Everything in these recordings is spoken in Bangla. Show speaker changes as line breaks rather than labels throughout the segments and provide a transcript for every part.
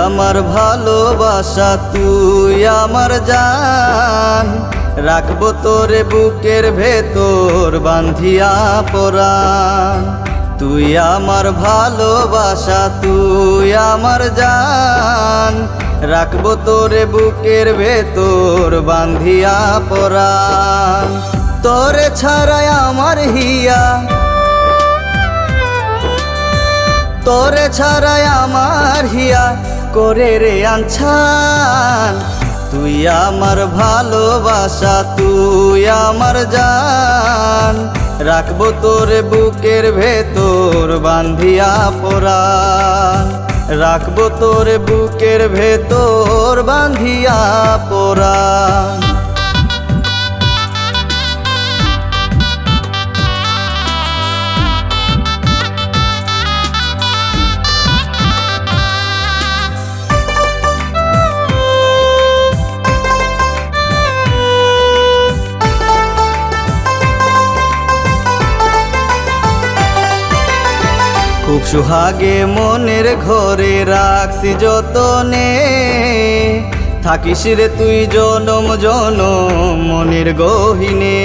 আমার ভালোবাসা, তুই আমার জান, রাখবো তোরে বুকের ভেতর বান্ধিয়া পরাণ। তুই আমার ভালোবাসা, তুই আমার জান, রাখবো তোরে বুকের ভেতর বান্ধিয়া পরাণ। তোরে ছাড়াই আমার হিয়া, তোরে ছাড়াই আমার হিয়া করে রে আনছান। তুই আমার ভালোবাসা, তুই আমার জান, রাখবো তোরে বুকের ভেতর বান্ধিয়া পরাণ। রাখবো তোরে বুকের ভেতর বান্ধিয়া পরাণ। খুব সুহাগে মনের ঘরে রাখছি যতনে, থাকিস রে তুই জনম জনম মনের গহিনে।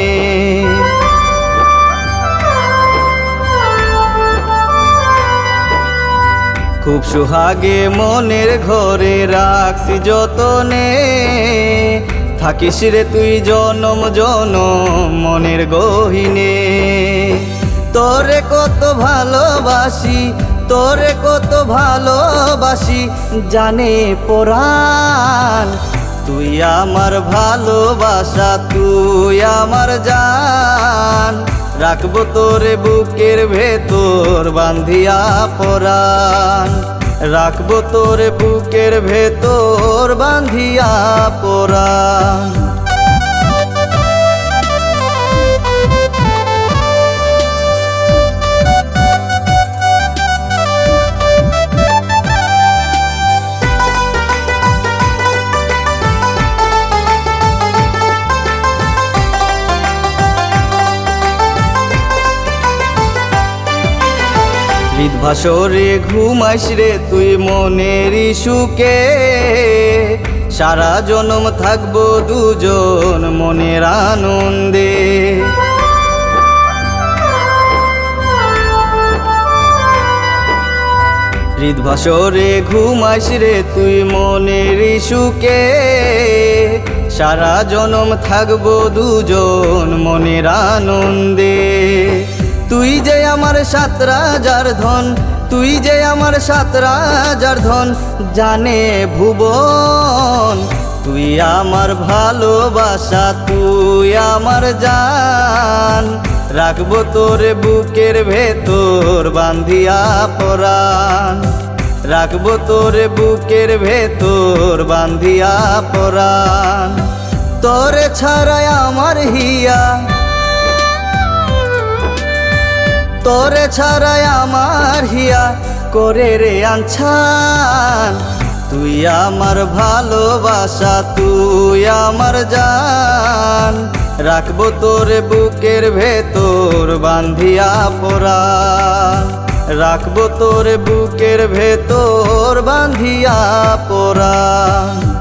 খুব সুহাগে মনের ঘরে রাখছি যতনে, থাকিস রে তুই জনম জনম মনের গহিনে। তোরে কত ভালোবাসি, তোরে কত ভালোবাসি জানে পরাণ। তুই আমার ভালোবাসা, তুই আমার জান, রাখবো তোরে বুকের ভেতর বান্ধিয়া পরাণ। রাখবো তোরে বুকের ভেতর বান্ধিয়া পরাণ। ভাসরে ঘুমাইস রে তুই মনের সুখে, সারা জনম থাকবো দুজন মনের আনন্দে। ভাসরে ঘুমাইস রে তুই মনের সুখে, সারা জনম থাকবো দুজন মনের আনন্দে। তুই যে আমার 7 রাজার ধন, তুই যে আমার 7 রাজার ধন জানে ভুবন। তুই আমার ভালোবাসা, তুই আমার জান, রাখবো তোরে বুকের ভেতর বান্ধিয়া পরাণ। রাখবো তোরে বুকের ভেতর বান্ধিয়া পরাণ। তোরে ছাড়াই আমার হিয়া, তোরে ছাড়াই আমার হিয়া করে রে আনছান। তুই আমার ভালোবাসা, তুই আমার জান, রাখবো তোরে বুকের ভেতর বান্ধিয়া পরাণ। রাখবো তোরে বুকের ভেতর বান্ধিয়া পরাণ।